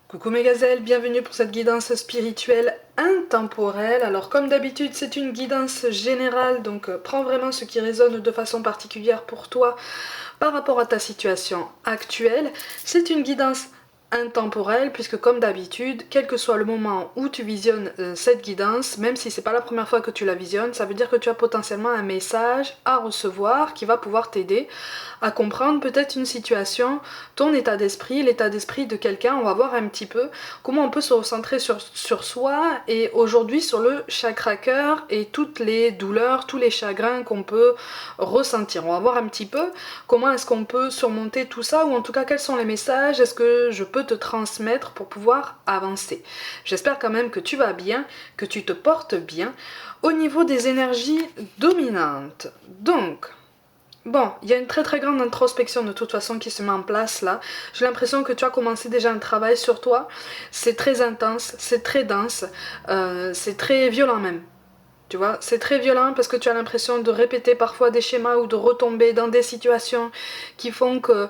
Coucou mes gazelles, bienvenue pour cette guidance spirituelle intemporelle. Alors comme d'habitude c'est une guidance générale, donc prends vraiment ce qui résonne de façon particulière pour toi par rapport à ta situation actuelle. C'est une guidance intemporelle puisque comme d'habitude, quel que soit le moment où tu visionnes cette guidance, même si c'est pas la première fois que tu la visionnes, ça veut dire que tu as potentiellement un message à recevoir qui va pouvoir t'aider à comprendre peut-être une situation, ton état d'esprit, l'état d'esprit de quelqu'un. On va voir un petit peu comment on peut se recentrer sur soi et aujourd'hui sur le chakra cœur et toutes les douleurs, tous les chagrins qu'on peut ressentir. On va voir un petit peu comment est-ce qu'on peut surmonter tout ça, ou en tout cas quels sont les messages est-ce que je peux te transmettre pour pouvoir avancer. J'espère quand même que tu vas bien, que tu te portes bien au niveau des énergies dominantes. Donc, bon, il y a une très très grande introspection de toute façon qui se met en place là. J'ai l'impression que tu as commencé déjà un travail sur toi. C'est très intense, c'est très dense, c'est très violent même. Tu vois, c'est très violent parce que tu as l'impression de répéter parfois des schémas ou de retomber dans des situations qui font que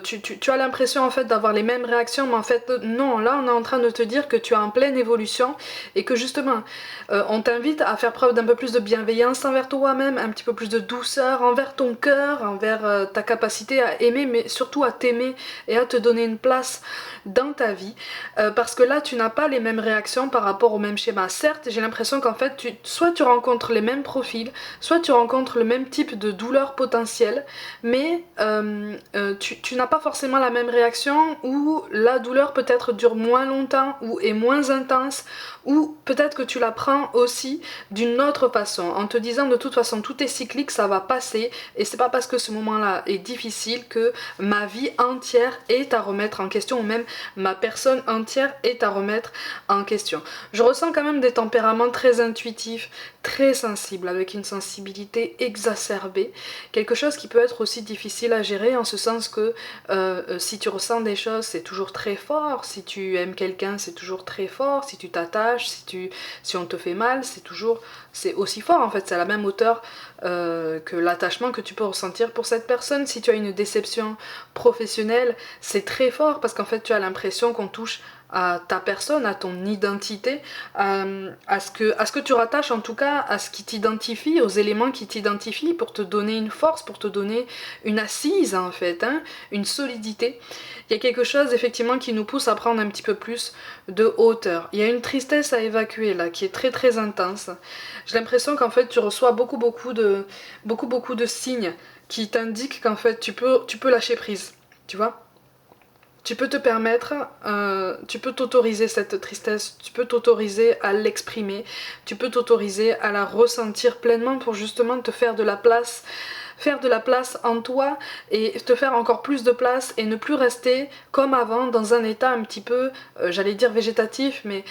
tu as l'impression en fait d'avoir les mêmes réactions, mais en fait non, là on est en train de te dire que tu es en pleine évolution et que justement on t'invite à faire preuve d'un peu plus de bienveillance envers toi-même, un petit peu plus de douceur envers ton cœur, envers ta capacité à aimer, mais surtout à t'aimer et à te donner une place dans ta vie, parce que là tu n'as pas les mêmes réactions par rapport au même schéma. Certes, j'ai l'impression qu'en fait soit tu rencontres les mêmes profils, soit tu rencontres le même type de douleur potentielle, mais tu n'as pas forcément la même réaction, ou la douleur peut-être dure moins longtemps, ou est moins intense, ou peut-être que tu la prends aussi d'une autre façon, en te disant de toute façon tout est cyclique, ça va passer, et c'est pas parce que ce moment-là est difficile que ma vie entière est à remettre en question, ou même ma personne entière est à remettre en question. Je ressens quand même des tempéraments très intuitifs, très sensibles, avec une sensibilité exacerbée, quelque chose qui peut être aussi difficile à gérer, en ce sens que si tu ressens des choses, c'est toujours très fort, si tu aimes quelqu'un, c'est toujours très fort, si tu t'attaches, si on te fait mal, c'est aussi fort en fait, c'est à la même hauteur que l'attachement que tu peux ressentir pour cette personne. Si tu as une déception professionnelle, c'est très fort parce qu'en fait tu as l'impression qu'on touche à ta personne, à ton identité, à ce que tu rattaches en tout cas à ce qui t'identifie, aux éléments qui t'identifient, pour te donner une force, pour te donner une assise en fait, hein, une solidité. Il y a quelque chose effectivement qui nous pousse à prendre un petit peu plus de hauteur. Il y a une tristesse à évacuer là qui est très très intense. J'ai l'impression qu'en fait tu reçois beaucoup de signes qui t'indiquent qu'en fait tu peux lâcher prise, tu vois. Tu peux te permettre, tu peux t'autoriser cette tristesse, tu peux t'autoriser à l'exprimer, tu peux t'autoriser à la ressentir pleinement pour justement te faire de la place en toi et te faire encore plus de place et ne plus rester comme avant dans un état un petit peu, j'allais dire végétatif, mais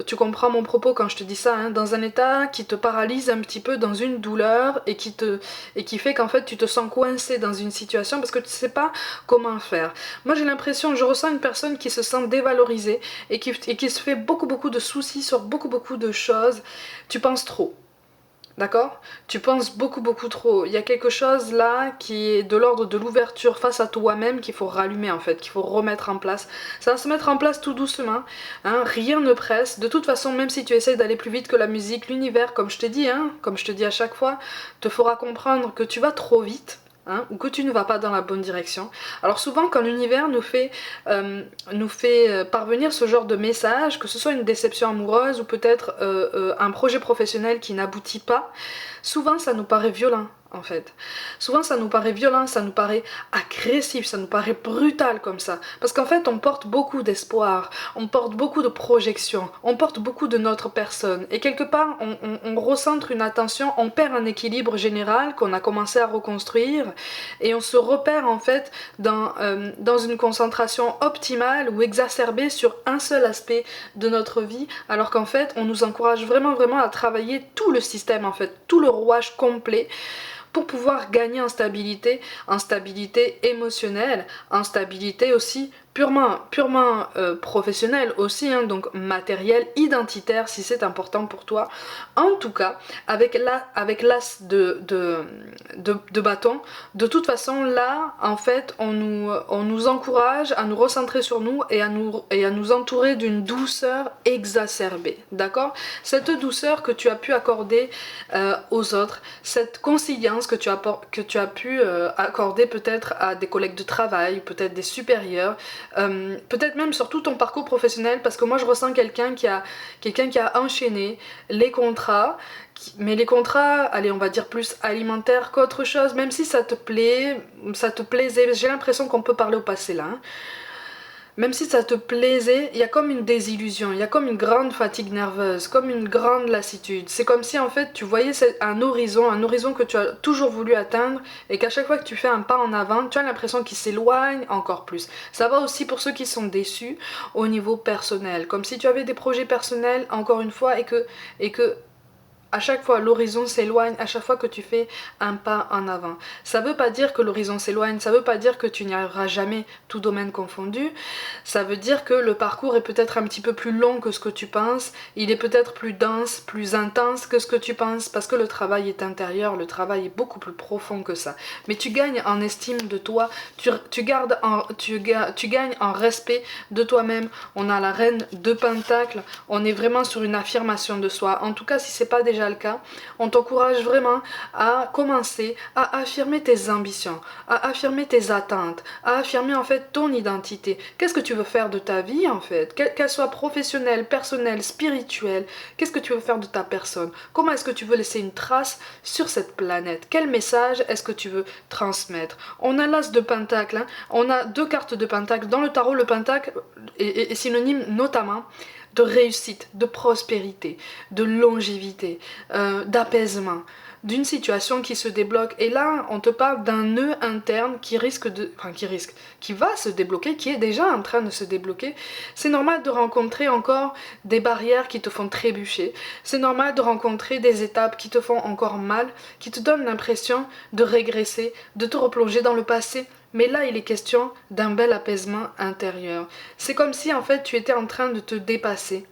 tu comprends mon propos quand je te dis ça, hein, dans un état qui te paralyse un petit peu, dans une douleur et qui fait qu'en fait tu te sens coincé dans une situation parce que tu sais pas comment faire. Moi j'ai l'impression, je ressens une personne qui se sent dévalorisée et qui se fait beaucoup de soucis sur beaucoup de choses. Tu penses trop. D'accord? Tu penses beaucoup trop. Il y a quelque chose là qui est de l'ordre de l'ouverture face à toi-même qu'il faut rallumer en fait, qu'il faut remettre en place. Ça va se mettre en place tout doucement, hein, rien ne presse. De toute façon, même si tu essayes d'aller plus vite que la musique, l'univers, comme je te dis, hein, comme je te dis à chaque fois, te fera comprendre que tu vas trop vite. Hein, ou que tu ne vas pas dans la bonne direction. Alors souvent quand l'univers nous fait parvenir ce genre de message, que ce soit une déception amoureuse ou peut-être un projet professionnel qui n'aboutit pas, souvent ça nous paraît violent en fait. Souvent ça nous paraît violent, ça nous paraît agressif, ça nous paraît brutal comme ça. Parce qu'en fait on porte beaucoup d'espoir, on porte beaucoup de projections, on porte beaucoup de notre personne. Et quelque part on recentre une attention, on perd un équilibre général qu'on a commencé à reconstruire et on se repère en fait dans une concentration optimale ou exacerbée sur un seul aspect de notre vie, alors qu'en fait on nous encourage vraiment à travailler tout le système en fait, tout le rouage complet pour pouvoir gagner en stabilité émotionnelle, en stabilité aussi purement professionnel aussi, hein, donc matériel, identitaire si c'est important pour toi. En tout cas, avec l'as de bâton, de toute façon là, en fait, on nous encourage à nous recentrer sur nous et à nous entourer d'une douceur exacerbée, d'accord? Cette douceur que tu as pu accorder aux autres, cette conciliance que tu as pu accorder peut-être à des collègues de travail, peut-être des supérieurs, peut-être même sur tout ton parcours professionnel, parce que moi je ressens quelqu'un qui a enchaîné les contrats, mais les contrats, allez, on va dire plus alimentaires qu'autre chose, même si ça te plaisait, j'ai l'impression qu'on peut parler au passé là, hein. Même si ça te plaisait, il y a comme une désillusion, il y a comme une grande fatigue nerveuse, comme une grande lassitude. C'est comme si en fait tu voyais un horizon que tu as toujours voulu atteindre et qu'à chaque fois que tu fais un pas en avant, tu as l'impression qu'il s'éloigne encore plus. Ça va aussi pour ceux qui sont déçus au niveau personnel, comme si tu avais des projets personnels encore une fois et que à chaque fois, l'horizon s'éloigne, à chaque fois que tu fais un pas en avant. Ça veut pas dire que l'horizon s'éloigne, ça veut pas dire que tu n'y arriveras jamais, tout domaine confondu. Ça veut dire que le parcours est peut-être un petit peu plus long que ce que tu penses, il est peut-être plus dense, plus intense que ce que tu penses, parce que le travail est intérieur, le travail est beaucoup plus profond que ça. Mais tu gagnes en estime de toi, tu gagnes en respect de toi-même. On a la reine de Pentacle, on est vraiment sur une affirmation de soi. En tout cas, si c'est pas déjà le cas, on t'encourage vraiment à commencer à affirmer tes ambitions, à affirmer tes attentes, à affirmer en fait ton identité. Qu'est-ce que tu veux faire de ta vie en fait? Qu'elle soit professionnelle, personnelle, spirituelle, qu'est-ce que tu veux faire de ta personne? Comment est-ce que tu veux laisser une trace sur cette planète? Quel message est-ce que tu veux transmettre? On a l'as de Pentacle, hein, on a deux cartes de Pentacle. Dans le tarot, le Pentacle est synonyme notamment de réussite, de prospérité, de longévité, d'apaisement, d'une situation qui se débloque. Et là, on te parle d'un nœud interne qui va se débloquer, qui est déjà en train de se débloquer. C'est normal de rencontrer encore des barrières qui te font trébucher. C'est normal de rencontrer des étapes qui te font encore mal, qui te donnent l'impression de régresser, de te replonger dans le passé. Mais là, il est question d'un bel apaisement intérieur. C'est comme si en fait tu étais en train de te dépasser.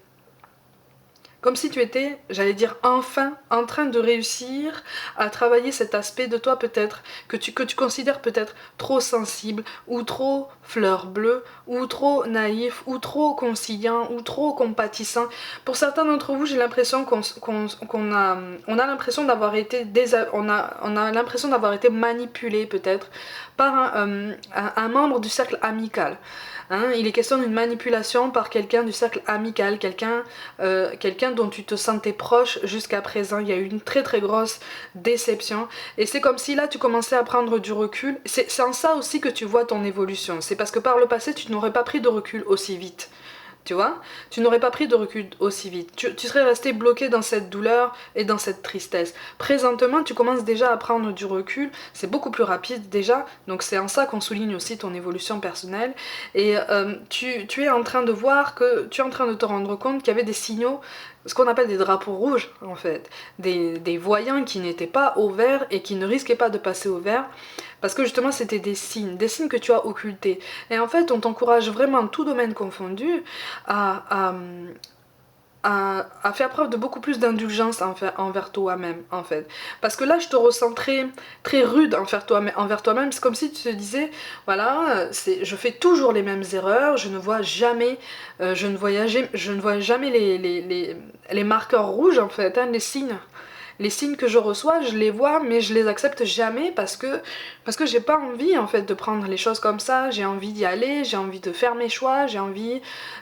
Comme si tu étais, j'allais dire enfin, en train de réussir à travailler cet aspect de toi peut-être, que tu considères peut-être trop sensible, ou trop fleur bleue, ou trop naïf, ou trop conciliant, ou trop compatissant. Pour certains d'entre vous, j'ai l'impression on a l'impression d'avoir été on a l'impression d'avoir été manipulé peut-être par un membre du cercle amical. Hein, il est question d'une manipulation par quelqu'un du cercle amical, quelqu'un dont tu te sentais proche jusqu'à présent. Il y a eu une très très grosse déception. Et c'est comme si là tu commençais à prendre du recul. C'est en ça aussi que tu vois ton évolution. C'est parce que par le passé tu n'aurais pas pris de recul aussi vite. Tu vois, tu n'aurais pas pris de recul aussi vite. Tu serais resté bloqué dans cette douleur et dans cette tristesse. Présentement, tu commences déjà à prendre du recul. C'est beaucoup plus rapide déjà. Donc c'est en ça qu'on souligne aussi ton évolution personnelle. Et tu es en train de voir que tu es en train de te rendre compte qu'il y avait des signaux, ce qu'on appelle des drapeaux rouges en fait. Des voyants qui n'étaient pas au vert et qui ne risquaient pas de passer au vert. Parce que justement c'était des signes que tu as occultés. Et en fait on t'encourage vraiment, tout domaine confondu, à, à faire preuve de beaucoup plus d'indulgence envers toi-même en fait. Parce que là je te ressens très, très rude envers toi-même. C'est comme si tu te disais, voilà, je fais toujours les mêmes erreurs, je ne vois jamais, je ne vois jamais les marqueurs rouges en fait, hein, les signes. Les signes que je reçois, je les vois, mais je les accepte jamais parce que j'ai pas envie en fait de prendre les choses comme ça. J'ai envie d'y aller, j'ai envie de faire mes choix,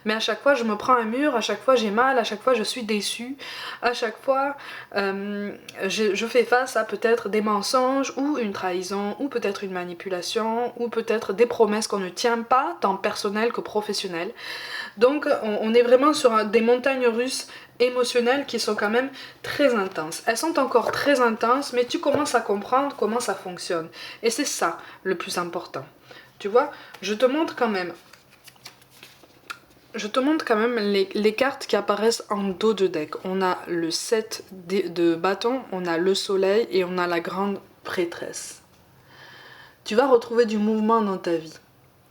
mais à chaque fois je me prends un mur, à chaque fois j'ai mal, à chaque fois je suis déçue, à chaque fois je fais face à peut-être des mensonges ou une trahison ou peut-être une manipulation ou peut-être des promesses qu'on ne tient pas, tant personnelles que professionnelles. Donc on est vraiment sur des montagnes russes émotionnelles qui sont quand même très intenses. Elles sont encore très intenses, mais tu commences à comprendre comment ça fonctionne. Et c'est ça le plus important. Tu vois, je te montre quand même les cartes qui apparaissent en dos de deck. On a le 7 de bâton, on a le soleil et on a la grande prêtresse. Tu vas retrouver du mouvement dans ta vie.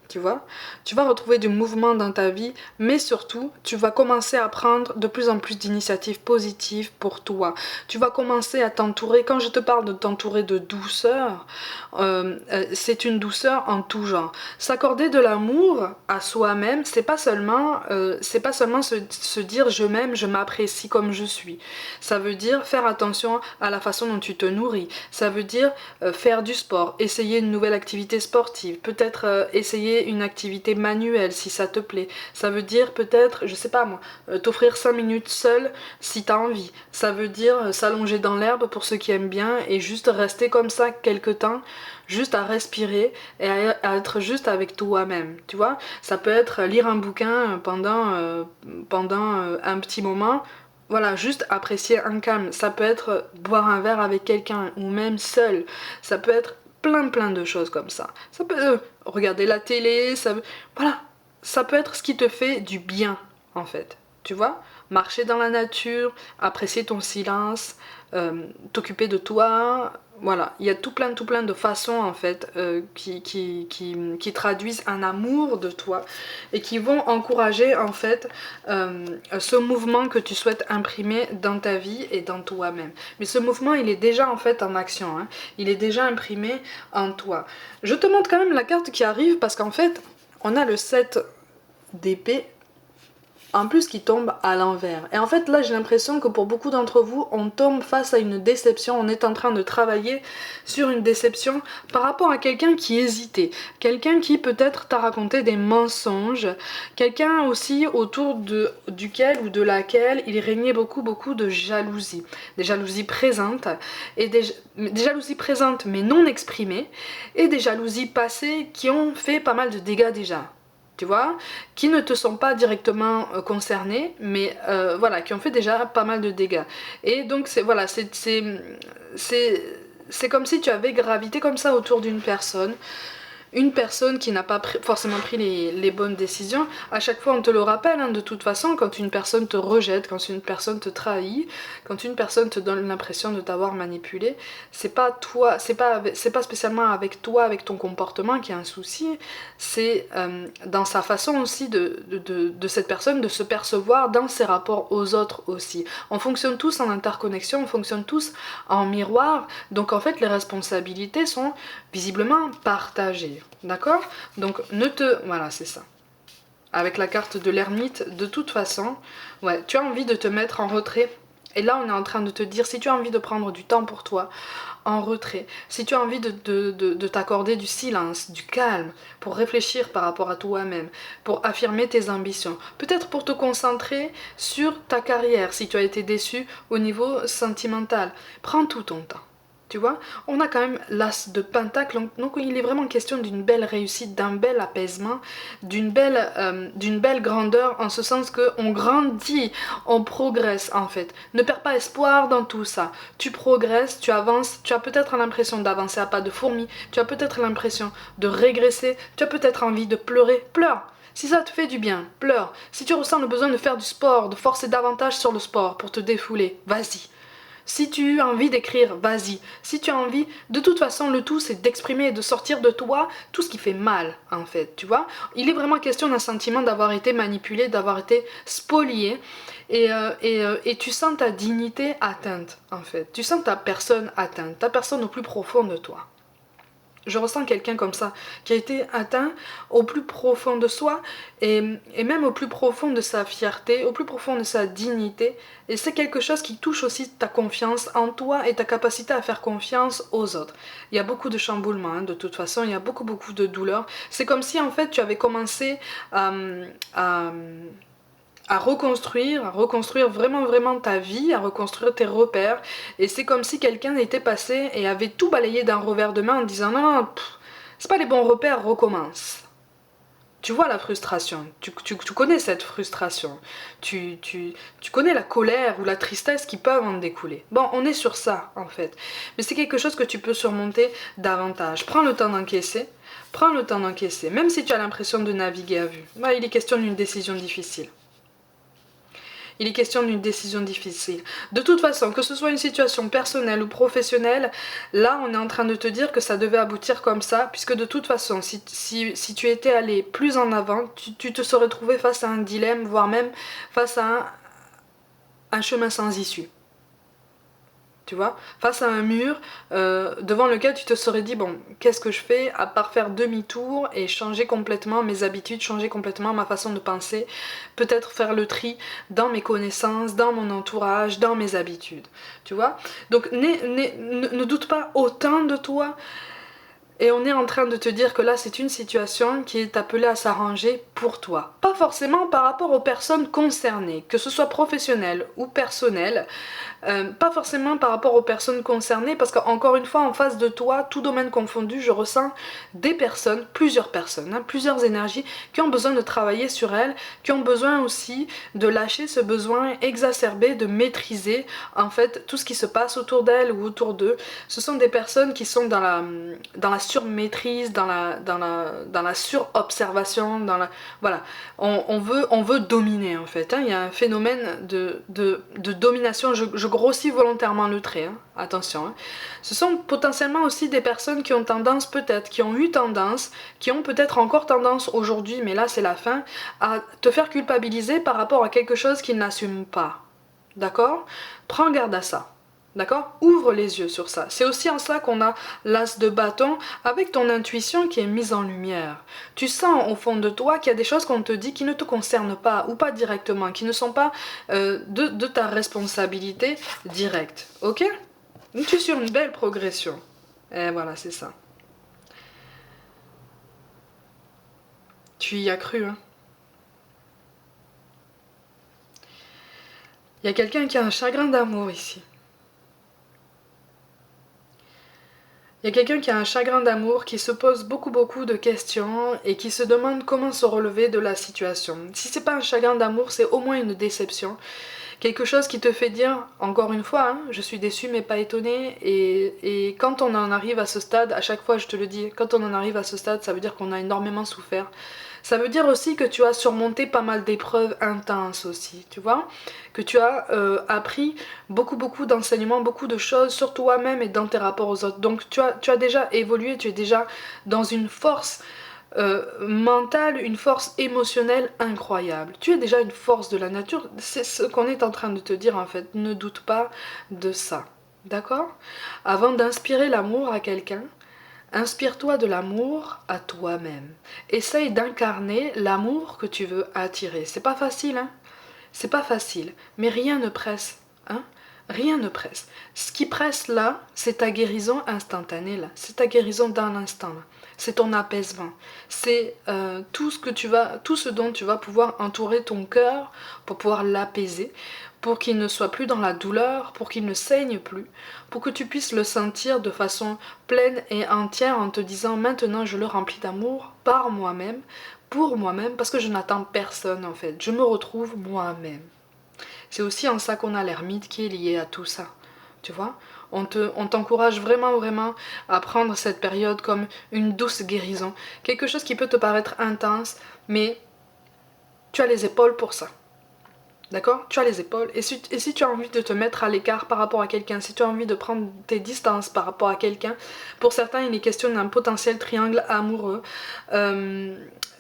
Tu vois, tu vas retrouver du mouvement dans ta vie, mais surtout, tu vas commencer à prendre de plus en plus d'initiatives positives pour toi. Tu vas commencer à t'entourer, quand je te parle de t'entourer de douceur, c'est une douceur en tout genre. S'accorder de l'amour à soi-même, c'est pas seulement se dire je m'aime, je m'apprécie comme je suis. Ça veut dire faire attention à la façon dont tu te nourris. Ça veut dire faire du sport, essayer une nouvelle activité sportive, peut-être essayer une activité manuelle si ça te plaît. Ça veut dire peut-être, je sais pas moi, t'offrir 5 minutes seul si t'as envie. Ça veut dire s'allonger dans l'herbe pour ceux qui aiment bien et juste rester comme ça quelque temps, juste à respirer et à être juste avec toi-même, tu vois. Ça peut être lire un bouquin pendant un petit moment, voilà, juste apprécier un calme. Ça peut être boire un verre avec quelqu'un ou même seul. Ça peut être plein de choses comme ça. Ça peut regarder la télé, voilà, ça peut être ce qui te fait du bien en fait. Tu vois, marcher dans la nature, apprécier ton silence, t'occuper de toi. Voilà, il y a tout plein de façons en fait qui traduisent un amour de toi et qui vont encourager en fait ce mouvement que tu souhaites imprimer dans ta vie et dans toi-même. Mais ce mouvement, il est déjà en fait en action, hein. Il est déjà imprimé en toi. Je te montre quand même la carte qui arrive parce qu'en fait, on a le 7 d'épée en plus qui tombe à l'envers. Et en fait là j'ai l'impression que pour beaucoup d'entre vous, on tombe face à une déception, on est en train de travailler sur une déception par rapport à quelqu'un qui hésitait, quelqu'un qui peut-être t'a raconté des mensonges, quelqu'un aussi duquel ou de laquelle il régnait beaucoup de jalousie, des jalousies présentes, et des jalousies présentes mais non exprimées, et des jalousies passées qui ont fait pas mal de dégâts déjà. Tu vois, qui ne te sont pas directement concernés, mais voilà, qui ont fait déjà pas mal de dégâts. Et donc c'est voilà, c'est comme si tu avais gravité comme ça autour d'une personne. Une personne qui n'a pas forcément pris les bonnes décisions, à chaque fois on te le rappelle, hein, de toute façon, quand une personne te rejette, quand une personne te trahit, quand une personne te donne l'impression de t'avoir manipulé, c'est pas toi, c'est pas spécialement avec toi, avec ton comportement qu'il y a un souci, c'est dans sa façon aussi de cette personne de se percevoir dans ses rapports aux autres aussi. On fonctionne tous en interconnexion, on fonctionne tous en miroir, donc en fait les responsabilités sont visiblement partagées. D'accord? Donc voilà, c'est ça. Avec la carte de l'ermite, de toute façon, ouais, tu as envie de te mettre en retrait. Et là, on est en train de te dire, si tu as envie de prendre du temps pour toi, en retrait, si tu as envie de t'accorder du silence, du calme, pour réfléchir par rapport à toi-même, pour affirmer tes ambitions, peut-être pour te concentrer sur ta carrière, si tu as été déçu au niveau sentimental, prends tout ton temps. Tu vois, on a quand même l'as de pentacle, donc il est vraiment question d'une belle réussite, d'un bel apaisement, d'une belle grandeur, en ce sens qu'on grandit, on progresse en fait. Ne perds pas espoir dans tout ça. Tu progresses, tu avances, tu as peut-être l'impression d'avancer à pas de fourmi, tu as peut-être l'impression de régresser, tu as peut-être envie de pleurer, pleure. Si ça te fait du bien, pleure. Si tu ressens le besoin de faire du sport, de forcer davantage sur le sport pour te défouler, vas-y. Si tu as envie d'écrire, vas-y. Si tu as envie, de toute façon, le tout, c'est d'exprimer et de sortir de toi tout ce qui fait mal, en fait, tu vois. Il est vraiment question d'un sentiment d'avoir été manipulé, d'avoir été spolié, et tu sens ta dignité atteinte, en fait. Tu sens ta personne atteinte, ta personne au plus profond de toi. Je ressens quelqu'un comme ça, qui a été atteint au plus profond de soi, et même au plus profond de sa fierté, au plus profond de sa dignité. Et c'est quelque chose qui touche aussi ta confiance en toi et ta capacité à faire confiance aux autres. Il y a beaucoup de chamboulements, hein, de toute façon, il y a beaucoup de douleur. C'est comme si en fait tu avais commencé à reconstruire vraiment ta vie, à reconstruire tes repères. Et c'est comme si quelqu'un était passé et avait tout balayé d'un revers de main en disant non, c'est pas les bons repères, recommence. Tu vois la frustration, tu connais cette frustration, tu connais la colère ou la tristesse qui peuvent en découler. Bon, on est sur ça en fait, mais c'est quelque chose que tu peux surmonter davantage. Prends le temps d'encaisser, même si tu as l'impression de naviguer à vue. Bah, il est question d'une décision difficile. Il est question d'une décision difficile. De toute façon, que ce soit une situation personnelle ou professionnelle, là on est en train de te dire que ça devait aboutir comme ça, puisque de toute façon, si tu étais allé plus en avant, tu te serais trouvé face à un dilemme, voire même face à un chemin sans issue. Tu vois, face à un mur devant lequel tu te serais dit, bon, qu'est-ce que je fais à part faire demi-tour et changer complètement mes habitudes, changer complètement ma façon de penser, peut-être faire le tri dans mes connaissances, dans mon entourage, dans mes habitudes, tu vois. Donc ne doute pas autant de toi. Et on est en train de te dire que là, c'est une situation qui est appelée à s'arranger pour toi. Pas forcément par rapport aux personnes concernées, que ce soit professionnel ou personnel. Pas forcément par rapport aux personnes concernées, parce qu'encore une fois, en face de toi, tout domaine confondu, je ressens des personnes, plusieurs personnes, hein, plusieurs énergies qui ont besoin de travailler sur elles, qui ont besoin aussi de lâcher ce besoin exacerbé de maîtriser en fait tout ce qui se passe autour d'elles ou autour d'eux. Ce sont des personnes qui sont dans la surmaîtrise, dans la surobservation, voilà. On veut dominer en fait, hein. Il y a un phénomène de domination, je grossis volontairement le trait, hein. Attention. Hein. Ce sont potentiellement aussi des personnes qui ont tendance peut-être, qui ont eu tendance, qui ont peut-être encore tendance aujourd'hui, mais là c'est la fin, à te faire culpabiliser par rapport à quelque chose qu'ils n'assument pas. D'accord ? Prends garde à ça. D'accord ? Ouvre les yeux sur ça. C'est aussi en ça qu'on a l'as de bâton avec ton intuition qui est mise en lumière. Tu sens au fond de toi qu'il y a des choses qu'on te dit qui ne te concernent pas ou pas directement, qui ne sont pas de ta responsabilité directe. Ok ? Donc tu es sur une belle progression. Et voilà, c'est ça. Tu y as cru, hein ? Il y a quelqu'un qui a un chagrin d'amour ici. Il y a quelqu'un qui a un chagrin d'amour, qui se pose beaucoup de questions et qui se demande comment se relever de la situation. Si c'est pas un chagrin d'amour, c'est au moins une déception. Quelque chose qui te fait dire, encore une fois, hein, je suis déçue mais pas étonnée. Et quand on en arrive à ce stade, à chaque fois je te le dis, quand on en arrive à ce stade, ça veut dire qu'on a énormément souffert. Ça veut dire aussi que tu as surmonté pas mal d'épreuves intenses aussi, tu vois, que tu as appris beaucoup d'enseignements, beaucoup de choses sur toi-même et dans tes rapports aux autres. Donc tu as déjà évolué, tu es déjà dans une force mentale, une force émotionnelle incroyable. Tu es déjà une force de la nature, c'est ce qu'on est en train de te dire en fait, ne doute pas de ça, d'accord ? Avant d'inspirer l'amour à quelqu'un, inspire-toi de l'amour à toi-même. Essaye d'incarner l'amour que tu veux attirer. C'est pas facile, hein ? C'est pas facile, mais rien ne presse, hein ? Rien ne presse. Ce qui presse là, c'est ta guérison instantanée là. C'est ta guérison dans l'instant là. C'est ton apaisement. C'est tout ce dont tu vas pouvoir entourer ton cœur pour pouvoir l'apaiser, pour qu'il ne soit plus dans la douleur, pour qu'il ne saigne plus, pour que tu puisses le sentir de façon pleine et entière en te disant maintenant je le remplis d'amour par moi-même, pour moi-même, parce que je n'attends personne en fait. Je me retrouve moi-même. C'est aussi en ça qu'on a l'ermite qui est lié à tout ça. Tu vois ? On t'encourage vraiment à prendre cette période comme une douce guérison. Quelque chose qui peut te paraître intense, mais tu as les épaules pour ça. D'accord ? Tu as les épaules. Et si tu as envie de te mettre à l'écart par rapport à quelqu'un, si tu as envie de prendre tes distances par rapport à quelqu'un, pour certains, il est question d'un potentiel triangle amoureux.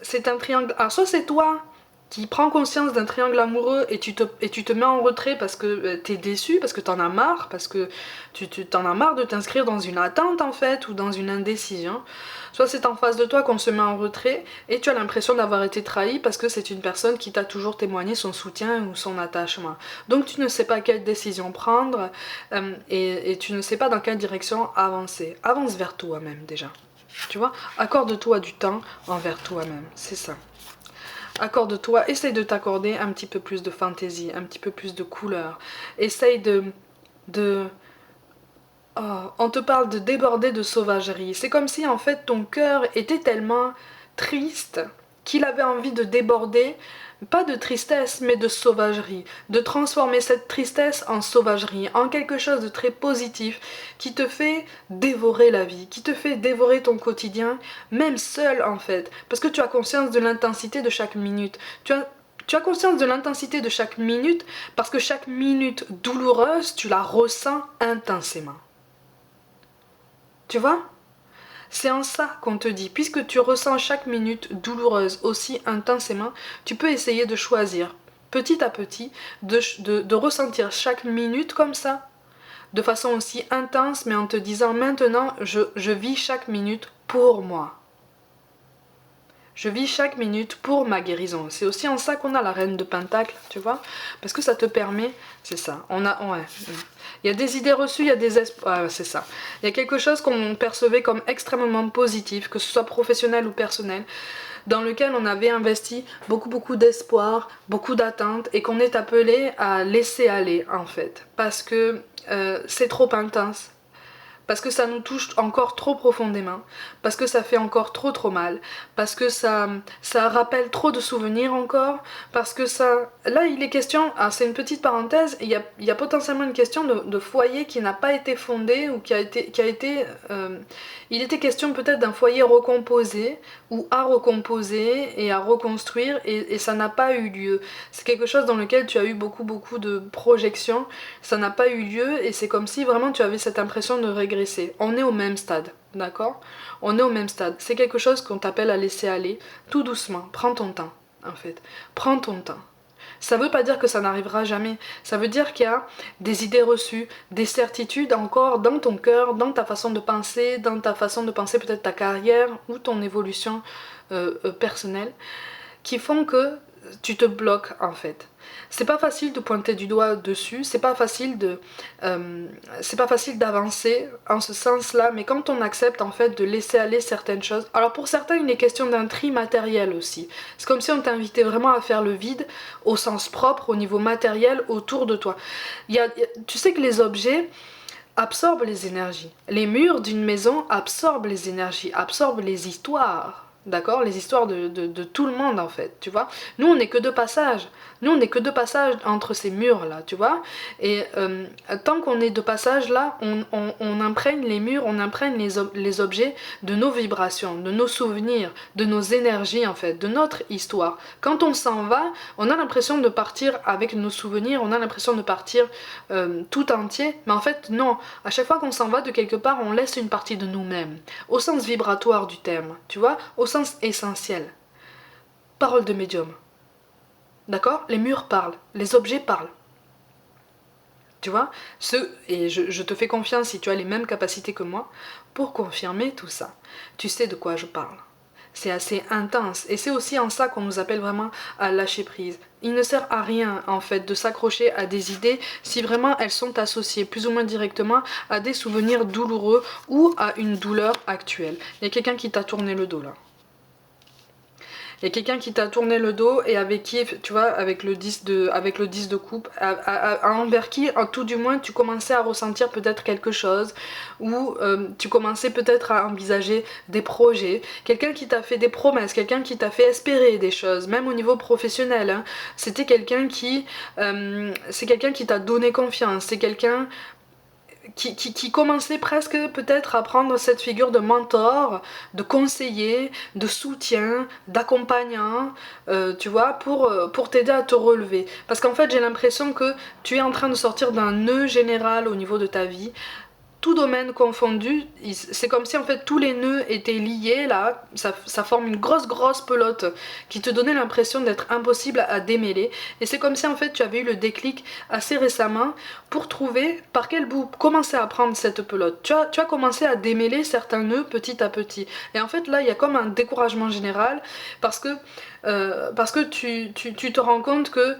C'est un triangle... Alors, soit c'est toi qui prends conscience d'un triangle amoureux et tu te mets en retrait parce que t'es déçu, parce que t'en as marre, parce que tu t'en as marre de t'inscrire dans une attente en fait, ou dans une indécision. Soit c'est en face de toi qu'on se met en retrait et tu as l'impression d'avoir été trahi parce que c'est une personne qui t'a toujours témoigné son soutien ou son attachement. Donc tu ne sais pas quelle décision prendre et tu ne sais pas dans quelle direction avancer. Avance vers toi-même déjà. Tu vois ? Accorde-toi du temps envers toi-même, c'est ça. Accorde-toi, essaye de t'accorder un petit peu plus de fantaisie, un petit peu plus de couleur. Essaye Oh, on te parle de déborder de sauvagerie. C'est comme si en fait ton cœur était tellement triste qu'il avait envie de déborder, pas de tristesse, mais de sauvagerie. De transformer cette tristesse en sauvagerie, en quelque chose de très positif qui te fait dévorer la vie, qui te fait dévorer ton quotidien, même seul en fait. Parce que tu as conscience de l'intensité de chaque minute. Tu as conscience de l'intensité de chaque minute parce que chaque minute douloureuse, tu la ressens intensément. Tu vois? C'est en ça qu'on te dit, puisque tu ressens chaque minute douloureuse aussi intensément, tu peux essayer de choisir petit à petit de ressentir chaque minute comme ça, de façon aussi intense, mais en te disant maintenant, je vis chaque minute pour moi. Je vis chaque minute pour ma guérison. C'est aussi en ça qu'on a la reine de Pentacle, tu vois. Parce que ça te permet, c'est ça. Ouais. Il y a des idées reçues, il y a des espoirs. C'est ça. Il y a quelque chose qu'on percevait comme extrêmement positif, que ce soit professionnel ou personnel, dans lequel on avait investi beaucoup d'espoir, beaucoup d'attentes, et qu'on est appelé à laisser aller, en fait. Parce que c'est trop intense. Parce que ça nous touche encore trop profondément, parce que ça fait encore trop mal, parce que ça rappelle trop de souvenirs encore, parce que ça... Là, il est question, c'est une petite parenthèse, il y a potentiellement une question de foyer qui n'a pas été fondé, ou il était question peut-être d'un foyer recomposé, ou à recomposer et à reconstruire, et ça n'a pas eu lieu. C'est quelque chose dans lequel tu as eu beaucoup de projections, ça n'a pas eu lieu, et c'est comme si vraiment tu avais cette impression de régresser. On est au même stade, d'accord? On est au même stade. C'est quelque chose qu'on t'appelle à laisser aller, tout doucement. Prends ton temps, en fait. Prends ton temps. Ça veut pas dire que ça n'arrivera jamais. Ça veut dire qu'il y a des idées reçues, des certitudes encore dans ton cœur, dans ta façon de penser, peut-être ta carrière ou ton évolution personnelle, qui font que tu te bloques en fait. C'est pas facile de pointer du doigt dessus, c'est pas facile d'avancer en ce sens-là, mais quand on accepte en fait de laisser aller certaines choses. Alors pour certains, il est question d'un tri matériel aussi. C'est comme si on t'invitait vraiment à faire le vide au sens propre, au niveau matériel autour de toi. Tu sais que les objets absorbent les énergies. Les murs d'une maison absorbent les énergies, absorbent les histoires. D'accord? Les histoires de tout le monde en fait, tu vois. Nous on n'est que de passage. Nous on n'est que de passage entre ces murs là, tu vois. Et tant qu'on est de passage là, on imprègne les murs, on imprègne les objets de nos vibrations, de nos souvenirs, de nos énergies en fait, de notre histoire. Quand on s'en va, on a l'impression de partir avec nos souvenirs, on a l'impression de partir tout entier, mais en fait non. À chaque fois qu'on s'en va de quelque part, on laisse une partie de nous-mêmes, au sens vibratoire du terme, tu vois, au sens essentiel. Parole de médium. D'accord? Les murs parlent, les objets parlent. Tu vois? Et je te fais confiance si tu as les mêmes capacités que moi pour confirmer tout ça. Tu sais de quoi je parle. C'est assez intense et c'est aussi en ça qu'on nous appelle vraiment à lâcher prise. Il ne sert à rien en fait de s'accrocher à des idées si vraiment elles sont associées plus ou moins directement à des souvenirs douloureux ou à une douleur actuelle. Il y a quelqu'un qui t'a tourné le dos là. Il y a quelqu'un qui t'a tourné le dos et avec qui, tu vois, avec le 10 de coupe, envers qui, tout du moins, tu commençais à ressentir peut-être quelque chose, ou tu commençais peut-être à envisager des projets. Quelqu'un qui t'a fait des promesses, quelqu'un qui t'a fait espérer des choses, même au niveau professionnel. Hein. C'est quelqu'un qui t'a donné confiance, c'est quelqu'un qui commençait presque peut-être à prendre cette figure de mentor, de conseiller, de soutien, d'accompagnant, tu vois, pour t'aider à te relever. Parce qu'en fait, j'ai l'impression que tu es en train de sortir d'un nœud général au niveau de ta vie, tout domaine confondu, c'est comme si en fait tous les nœuds étaient liés là, ça forme une grosse pelote qui te donnait l'impression d'être impossible à démêler, et c'est comme si en fait tu avais eu le déclic assez récemment pour trouver par quel bout commencer à prendre cette pelote. Tu as commencé à démêler certains nœuds petit à petit, et en fait là il y a comme un découragement général parce que tu te rends compte que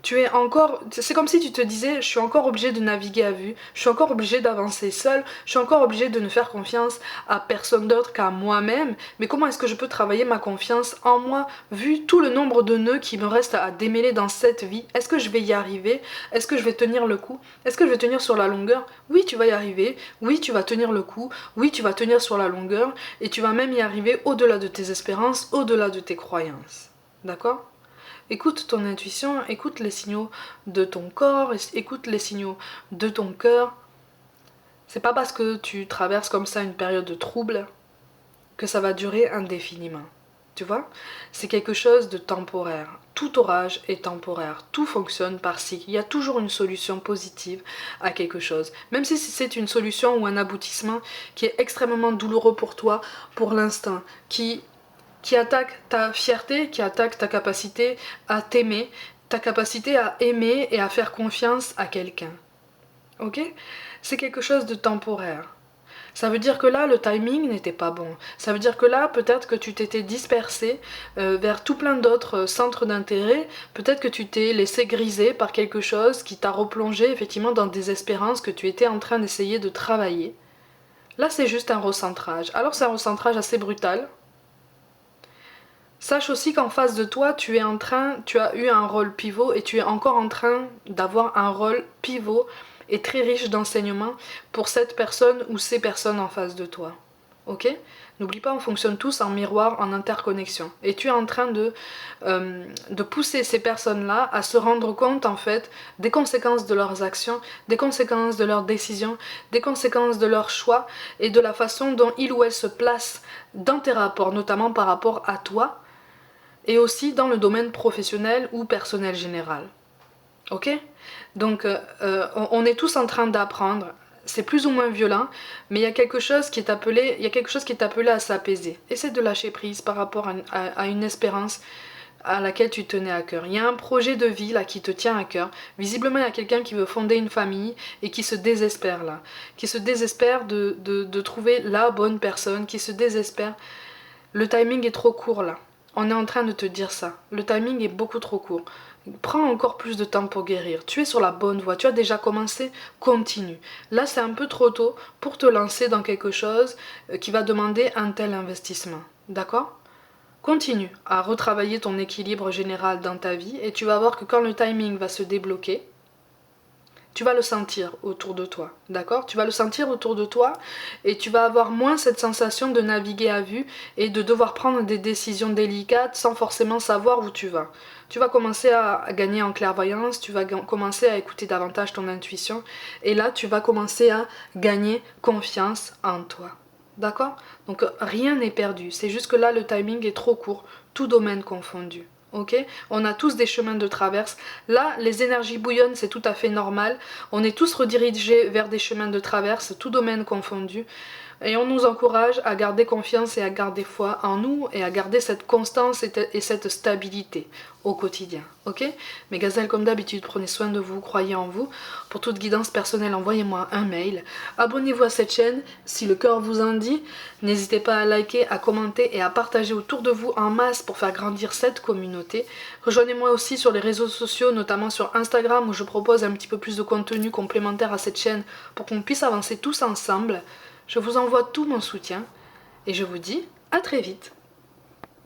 tu es encore... C'est comme si tu te disais, je suis encore obligée de naviguer à vue, je suis encore obligée d'avancer seule, je suis encore obligée de ne faire confiance à personne d'autre qu'à moi-même, mais comment est-ce que je peux travailler ma confiance en moi, vu tout le nombre de nœuds qui me restent à démêler dans cette vie? Est-ce que je vais y arriver? Est-ce que je vais tenir le coup? Est-ce que je vais tenir sur la longueur? Oui, tu vas y arriver, oui, tu vas tenir le coup, oui, tu vas tenir sur la longueur, et tu vas même y arriver au-delà de tes espérances, au-delà de tes croyances. D'accord? Écoute ton intuition, écoute les signaux de ton corps, écoute les signaux de ton cœur. C'est pas parce que tu traverses comme ça une période de trouble que ça va durer indéfiniment. Tu vois? C'est quelque chose de temporaire. tout orage est temporaire, tout fonctionne par cycle. Il y a toujours une solution positive à quelque chose. Même si c'est une solution ou un aboutissement qui est extrêmement douloureux pour toi, pour l'instant, qui attaque ta fierté, qui attaque ta capacité à t'aimer, ta capacité à aimer et à faire confiance à quelqu'un. Ok? C'est quelque chose de temporaire. Ça veut dire que là, le timing n'était pas bon. Ça veut dire que là, peut-être que tu t'étais dispersé vers tout plein d'autres centres d'intérêt. Peut-être que tu t'es laissé griser par quelque chose qui t'a replongé effectivement dans des espérances que tu étais en train d'essayer de travailler. Là, c'est juste un recentrage. Alors, c'est un recentrage assez brutal. Sache aussi qu'en face de toi, tu as eu un rôle pivot et tu es encore en train d'avoir un rôle pivot et très riche d'enseignement pour cette personne ou ces personnes en face de toi. Ok? N'oublie pas, on fonctionne tous en miroir, en interconnexion. Et tu es en train de pousser ces personnes-là à se rendre compte, en fait, des conséquences de leurs actions, des conséquences de leurs décisions, des conséquences de leurs choix et de la façon dont ils ou elles se placent dans tes rapports, notamment par rapport à toi, et aussi dans le domaine professionnel ou personnel général. Ok? Donc on est tous en train d'apprendre. C'est plus ou moins violent, mais il y a quelque chose qui est appelé à s'apaiser. Essaie de lâcher prise par rapport à une espérance à laquelle tu tenais à cœur. Il y a un projet de vie là qui te tient à cœur. Visiblement, il y a quelqu'un qui veut fonder une famille et qui se désespère là. Qui se désespère de trouver la bonne personne, qui se désespère. Le timing est trop court là. On est en train de te dire ça. Le timing est beaucoup trop court. Prends encore plus de temps pour guérir. Tu es sur la bonne voie. Tu as déjà commencé. Continue. Là, c'est un peu trop tôt pour te lancer dans quelque chose qui va demander un tel investissement. D'accord ? Continue à retravailler ton équilibre général dans ta vie et tu vas voir que quand le timing va se débloquer, tu vas le sentir autour de toi, d'accord? Tu vas le sentir autour de toi et tu vas avoir moins cette sensation de naviguer à vue et de devoir prendre des décisions délicates sans forcément savoir où tu vas. Tu vas commencer à gagner en clairvoyance, tu vas commencer à écouter davantage ton intuition et là tu vas commencer à gagner confiance en toi. D'accord? Donc rien n'est perdu, c'est juste que là le timing est trop court, tout domaine confondu. Ok, on a tous des chemins de traverse. Là, les énergies bouillonnent, c'est tout à fait normal. On est tous redirigés vers des chemins de traverse, tout domaine confondu. Et on nous encourage à garder confiance et à garder foi en nous et à garder cette constance et cette stabilité au quotidien. Ok? Mes gazelles, comme d'habitude, prenez soin de vous, croyez en vous. Pour toute guidance personnelle, envoyez-moi un mail. Abonnez-vous à cette chaîne si le cœur vous en dit. N'hésitez pas à liker, à commenter et à partager autour de vous en masse pour faire grandir cette communauté. Rejoignez-moi aussi sur les réseaux sociaux, notamment sur Instagram où je propose un petit peu plus de contenu complémentaire à cette chaîne pour qu'on puisse avancer tous ensemble. Je vous envoie tout mon soutien et je vous dis à très vite.